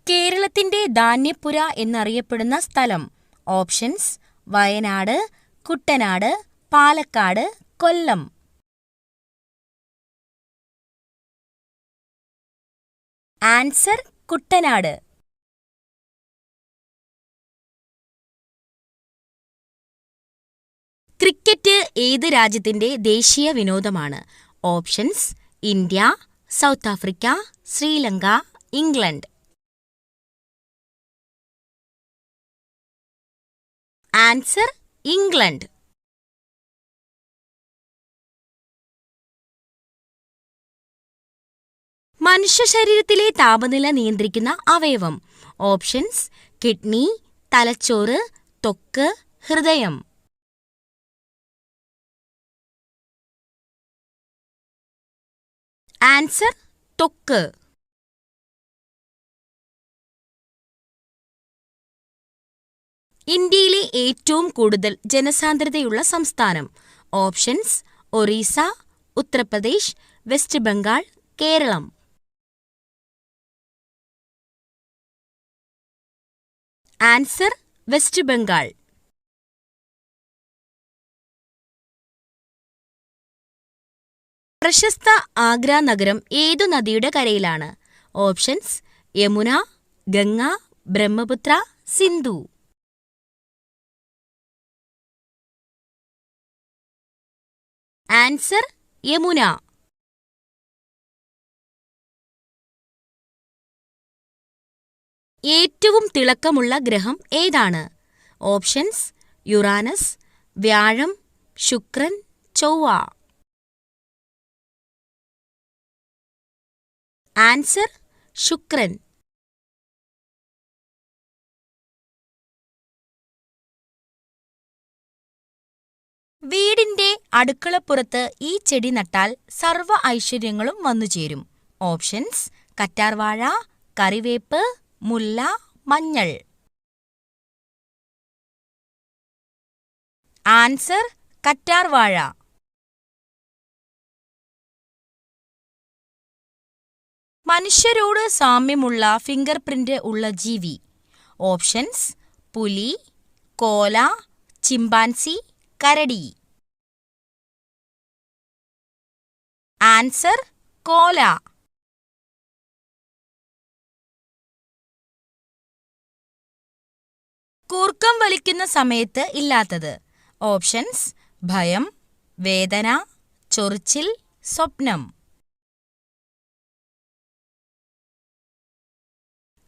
കേരളത്തിന്റെ ധാന്യപ്പുര എന്നറിയപ്പെടുന്ന സ്ഥലം. ഓപ്ഷൻസ്: വയനാട്, കുട്ടനാട്, പാലക്കാട്, കൊല്ലം. ആൻസർ: കുട്ടനാട്. ക്രിക്കറ്റ് ഏത് രാജ്യത്തിന്റെ ദേശീയ വിനോദമാണ്? Options: India, south Africa, Sri Lanka, England. Answer: England. മനുഷ്യ ശരീരത്തിലെ താപനില നിയന്ത്രിക്കുന്ന അവയവം. ഓപ്ഷൻസ്: കിഡ്നി, തലച്ചോറ്, ത്വക്ക്, ഹൃദയം. ആൻസർ: ത്വക്ക്. ഇന്ത്യയിലെ ഏറ്റവും കൂടുതൽ ജനസാന്ദ്രതയുള്ള സംസ്ഥാനം. Options: Orissa, Uttar Pradesh, West Bengal, Keralam. Answer: West Bengal. പ്രശസ്ത ആഗ്ര നഗരം ഏതു നദിയുടെ കരയിലാണ്? ഓപ്ഷൻസ്: യമുന, ഗംഗ, ബ്രഹ്മപുത്ര, സിന്ധു. ആൻസർ: യമുന. ഏറ്റവും തിളക്കമുള്ള ഗ്രഹം ഏതാണ്? ഓപ്ഷൻസ്: യുറാനസ്, വ്യാഴം, ശുക്രൻ, ചൊവ്വ. ആൻസർ: ശുക്രൻ. വീടിന്റെ അടുക്കളപ്പുറത്ത് ഈ ചെടി നട്ടാൽ സർവ്വ ഐശ്വര്യങ്ങളും വന്നുചേരും. ഓപ്ഷൻസ്: കറ്റാർവാഴ, കറിവേപ്പ്, മുല്ല, മഞ്ഞൾ. ആൻസർ: കറ്റാർവാഴ. മനുഷ്യരോട് സാമ്യമുള്ള ഫിംഗർ പ്രിന്റ് ഉള്ള ജീവി. ഓപ്ഷൻസ്: പുലി, കോല, ചിമ്പാൻസി, കരടി. ആൻസർ: കോല. കൂർക്കം വലിക്കുന്ന സമയത്ത് ഇല്ലാത്തത്. ഓപ്ഷൻസ്: ഭയം, വേദന, ചൊറിച്ചിൽ, സ്വപ്നം.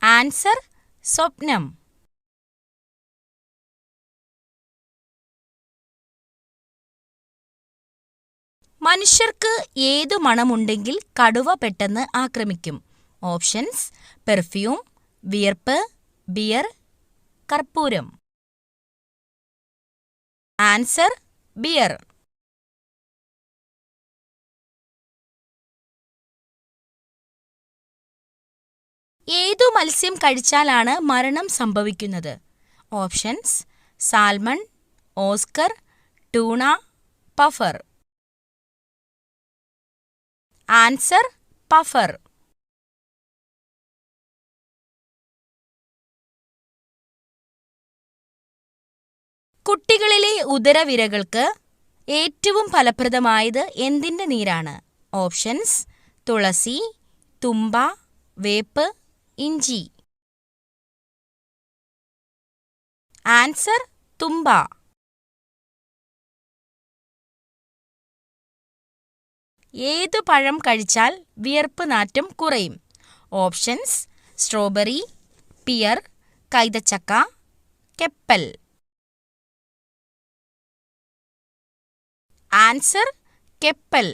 ആൻസർ: സ്വപ്നം. മനുഷ്യർക്ക് ഏതു മണമുണ്ടെങ്കിൽ കടുവ പെട്ടെന്ന് ആക്രമിക്കും? ഓപ്ഷൻസ്: പെർഫ്യൂം, വിയർപ്പ്, ബിയർ, കർപ്പൂരം. Answer: beer. ഏതു മത്സ്യം കഴിച്ചാലാണ് മരണം സംഭവിക്കുന്നത്? Options: salmon, oscar, tuna, puffer. Answer: puffer. കുട്ടികളിലെ ഉദരവിരകൾക്ക് ഏറ്റവും ഫലപ്രദമായത് എന്തിന്റെ നീരാണ്? ഓപ്ഷൻസ്: തുളസി, തുമ്പ, വേപ്പ്, ഇഞ്ചി. ആൻസർ: തുമ്പ. ഏതു പഴം കഴിച്ചാൽ വിയർപ്പ് നാറ്റം കുറയും? ഓപ്ഷൻസ്: സ്ട്രോബെറി, പിയർ, കൈതച്ചക്ക, കെപ്പൽ. ആൻസർ: കെപ്പൽ.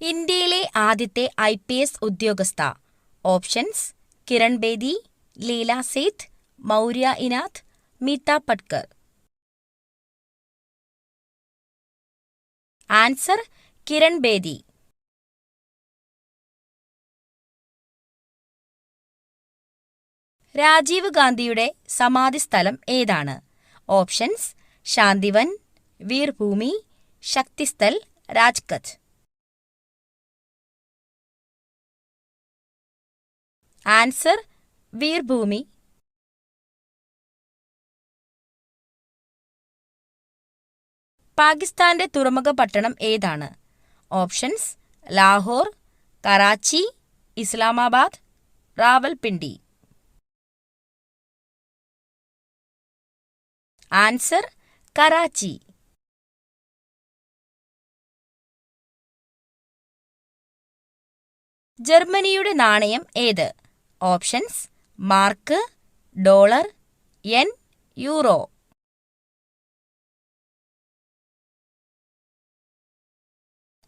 ഇന്ത്യയിലെ ആദ്യത്തെ IPS ഉദ്യോഗസ്ഥ. ഓപ്ഷൻസ്: കിരൺ ബേദി, ലീല സേത്ത്, മൗര്യ ഇനാഥ്, മീത പട്കർ. ആൻസർ: കിരൺ ബേദി. രാജീവ് ഗാന്ധിയുടെ സമാധിസ്ഥലം ഏതാണ്? ഓപ്ഷൻസ്: ശാന്തിവൻ, വീർഭൂമി, ശക്തിസ്ഥൽ, രാജ്കട്ട്. ആൻസർ വീർഭൂമി. പാകിസ്ഥാന്റെ തുറമുഖ പട്ടണം ഏതാണ്? ഓപ്ഷൻസ്: ലാഹോർ, കറാച്ചി, ഇസ്ലാമാബാദ്, റാവൽപിണ്ടി. ആൻസർ കറാച്ചി. ജർമ്മനിയുടെ നാണയം ഏത്? Options: mark, dollar, yen, euro.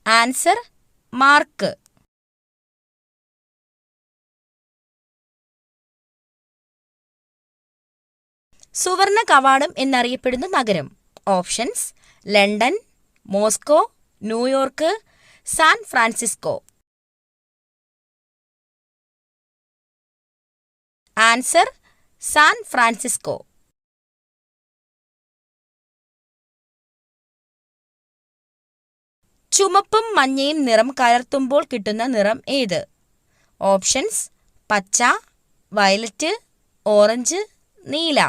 Answer mark. സുവർണ കവാടം എന്നറിയപ്പെടുന്ന നഗരം. Options: London, Moscow, New York, San Francisco. Answer San Francisco. ചുമപ്പും മഞ്ഞയും നിറം കലർത്തുമ്പോൾ കിട്ടുന്ന നിറം ഏത്? ഓപ്ഷൻസ്: പച്ച, വയലറ്റ്, ഓറഞ്ച്, നീല.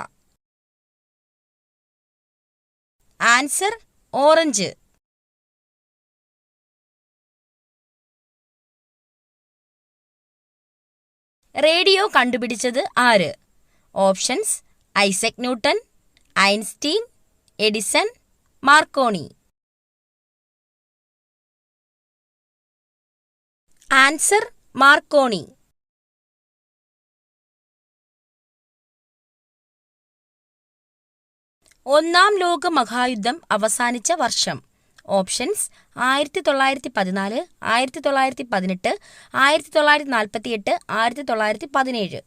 Answer orange. റേഡിയോ കണ്ടുപിടിച്ചത് ആര്? Options: Isaac Newton, Einstein, Edison, Marconi. Answer Marconi. ഒന്നാം ലോക മഹായുദ്ധം അവസാനിച്ച വർഷം. ഓപ്ഷൻസ്: 1914, 1918, 1948, 1917.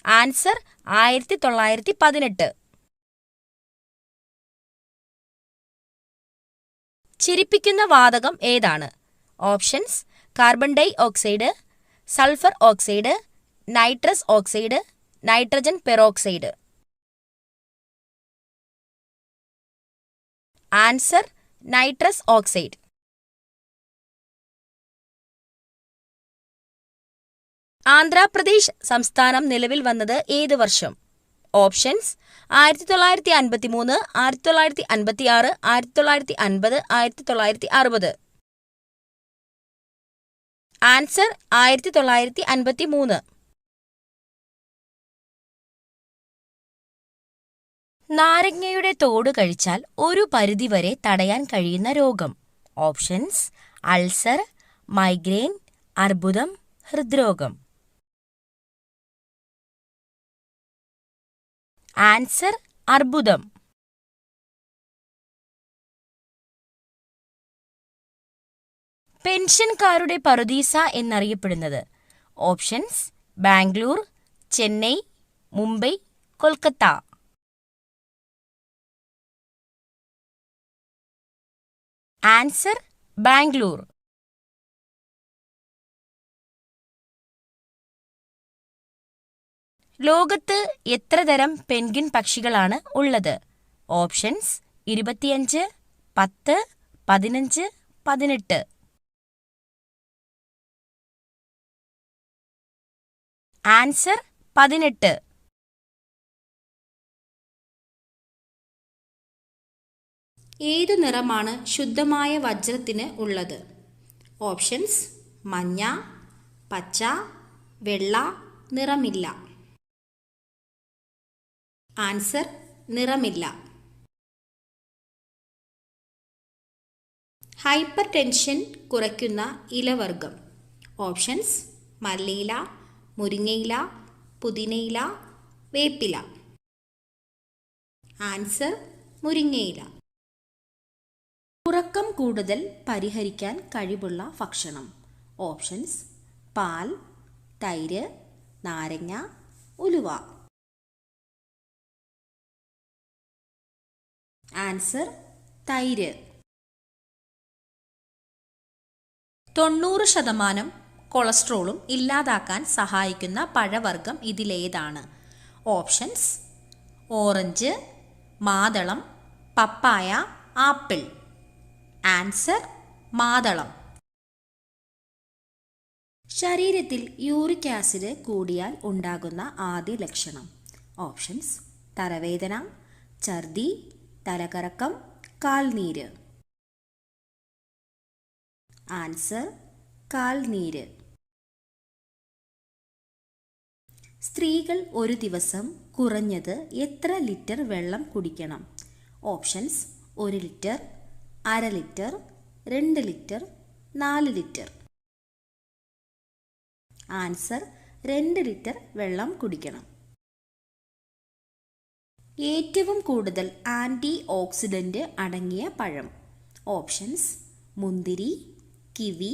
ആൻസർ 1918. ചിരിപ്പിക്കുന്ന വാതകം ഏതാണ്? Options: carbon dioxide, sulphur oxide, nitrous oxide, nitrogen peroxide. Answer nitrous oxide. Andhra Pradesh സംസ്ഥാനം നിലവിൽ വന്നത് ഏത് വർഷം? ഓപ്ഷൻസ്: 1953, 1956, 1950, 1960. ആൻസർ 1953. നാരങ്ങയുടെ തോട് കഴിച്ചാൽ ഒരു പരിധിവരെ തടയാൻ കഴിയുന്ന രോഗം. ഓപ്ഷൻസ്: അൾസർ, മൈഗ്രെയിൻ, അർബുദം, ഹൃദ്രോഗം. ആൻസർ അർബുദം. പെൻഷൻകാരുടെ പറുദീസ എന്നറിയപ്പെടുന്നത്. ഓപ്ഷൻസ്: ബാംഗ്ലൂർ, ചെന്നൈ, മുംബൈ, കൊൽക്കത്ത. ആൻസർ ബാംഗ്ലൂർ. ലോകത്ത് എത്ര തരം പെൻഗ്വിൻ പക്ഷികളാണ് ഉള്ളത്? ഓപ്ഷൻസ്: 25, 10, 15, 18. ആൻസർ 18. ഏതു നിറമാണ് ശുദ്ധമായ വജ്രത്തിന് ഉള്ളത്? ഓപ്ഷൻസ്: മഞ്ഞ, പച്ച, വെള്ള, നിറമില്ല. ആൻസർ നിറമില്ല. ഹൈപ്പർ ടെൻഷൻ കുറയ്ക്കുന്ന ഇലവർഗം. ഓപ്ഷൻസ്: മല്ലിയില, മുരിങ്ങയില, പുതിനയില, വേപ്പില. ആൻസർ മുരിങ്ങയില. ഉറക്കം കൂടുതൽ പരിഹരിക്കാൻ കഴിവുള്ള ഭക്ഷണം. ഓപ്ഷൻസ്: പാൽ, തൈര്, നാരങ്ങ, ഉലുവ. ആൻസർ തൈര്. 90% കൊളസ്ട്രോളും ഇല്ലാതാക്കാൻ സഹായിക്കുന്ന പഴവർഗ്ഗം ഇതിലേതാണ്? ഓപ്ഷൻസ്: ഓറഞ്ച്, മാതളം, പപ്പായ, ആപ്പിൾ. ആൻസർ മാതളം. ശരീരത്തിൽ യൂറിക് ആസിഡ് കൂടിയാൽ ഉണ്ടാകുന്ന ആദ്യ ലക്ഷണം. ഓപ്ഷൻസ്: തലവേദന, ഛർദി, തലകറക്കം, കാൽനീര്. ആൻസർ: കാൽനീര്. സ്ത്രീകൾ ഒരു ദിവസം കുറഞ്ഞത് എത്ര ലിറ്റർ വെള്ളം കുടിക്കണം? Options: 1 litre, 1/2 litre, 2 litre, 4 litre. Answer: 2 litre വെള്ളം കുടിക്കണം. ഏറ്റവും കൂടുതൽ ആൻറ്റി ഓക്സിഡന്റ് അടങ്ങിയ പഴം. ഓപ്ഷൻസ്: മുന്തിരി, kiwi,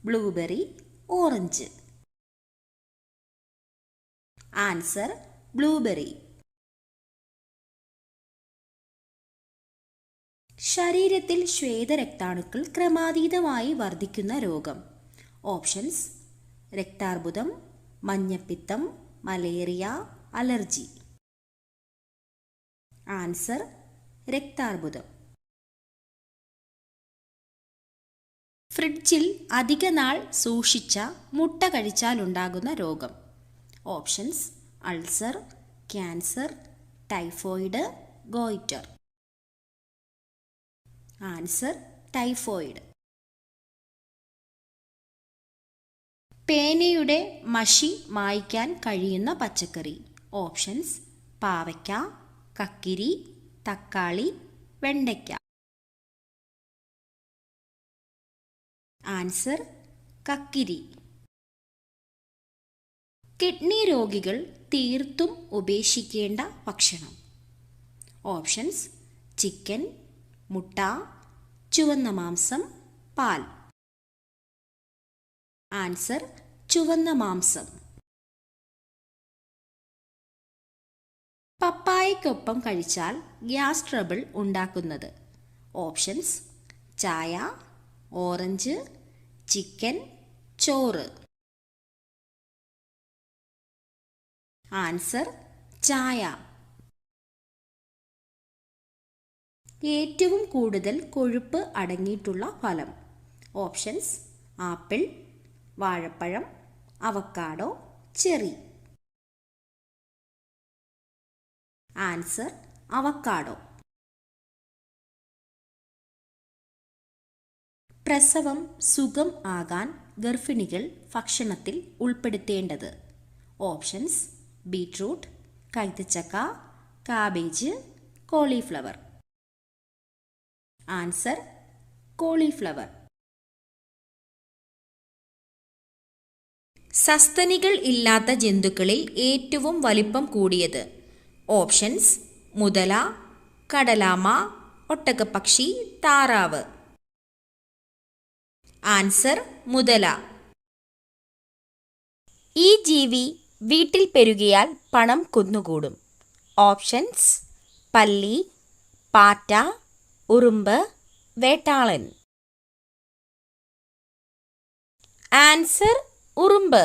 blueberry, orange. Answer: blueberry. ശരീരത്തിൽ ശ്വേതരക്താണുക്കൾ ക്രമാതീതമായി വർദ്ധിക്കുന്ന രോഗം. ഓപ്ഷൻസ്: രക്താർബുദം, മഞ്ഞപ്പിത്തം, മലേറിയ, അലർജി. ആൻസർ: രക്താർബുദം. ഫ്രിഡ്ജിൽ അധിക നാൾ സൂക്ഷിച്ച മുട്ട കഴിച്ചാലുണ്ടാകുന്ന രോഗം. Options: ulcer, cancer, typhoid, goitre. Answer: typhoid. പേനയുടെ മഷി മായ്ക്കാൻ കഴിയുന്ന പച്ചക്കറി. ഓപ്ഷൻസ്: പാവയ്ക്ക, കക്കിരി, തക്കാളി, വെണ്ടയ്ക്ക. ആൻസർ: കക്കിരി. കിഡ്നി രോഗികൾ തീർത്തും ഉപേക്ഷിക്കേണ്ട ഭക്ഷണം. ഓപ്ഷൻസ്: ചിക്കൻ, മുട്ട, ചുവന്ന മാംസം, പാൽ. ആൻസർ: ചുവന്ന മാംസം. പപ്പായയ്ക്കൊപ്പം കഴിച്ചാൽ ഗ്യാസ് ട്രബിൾ ഉണ്ടാക്കുന്നത്. ഓപ്ഷൻസ്: ചായ, ഓറഞ്ച്, ചിക്കൻ, ചോറ്. ആൻസർ: ചായ. ഏറ്റവും കൂടുതൽ കൊഴുപ്പ് അടങ്ങിയിട്ടുള്ള ഫലം. ഓപ്ഷൻസ്: ആപ്പിൾ, വാഴപ്പഴം, അവക്കാഡോ, ചെറി. Answer: avocado. പ്രസവം സുഖം ആകാൻ ഗർഭിണികൾ ഭക്ഷണത്തിൽ ഉൾപ്പെടുത്തേണ്ടത്. ഓപ്ഷൻസ്: ബീറ്റ്റൂട്ട്, കൈതച്ചക്ക, കാബേജ്, കോളിഫ്ലവർ. Answer: cauliflower. സസ്തനികൾ ഇല്ലാത്ത ജന്തുക്കളിൽ ഏറ്റവും വലിപ്പം കൂടിയത്. ഓപ്ഷൻസ്: മുതല, കടലാമ, ഒട്ടകപ്പക്ഷി, താറാവ്. ആൻസർ: മുതല. ഈ ജീവി വീട്ടിൽ പെരുകിയാൽ പണം കുന്നുകൂടും. ഓപ്ഷൻസ്: പല്ലി, പാറ്റ, ഉറുമ്പ്, വേട്ടാളൻ. ആൻസർ: ഉറുമ്പ്.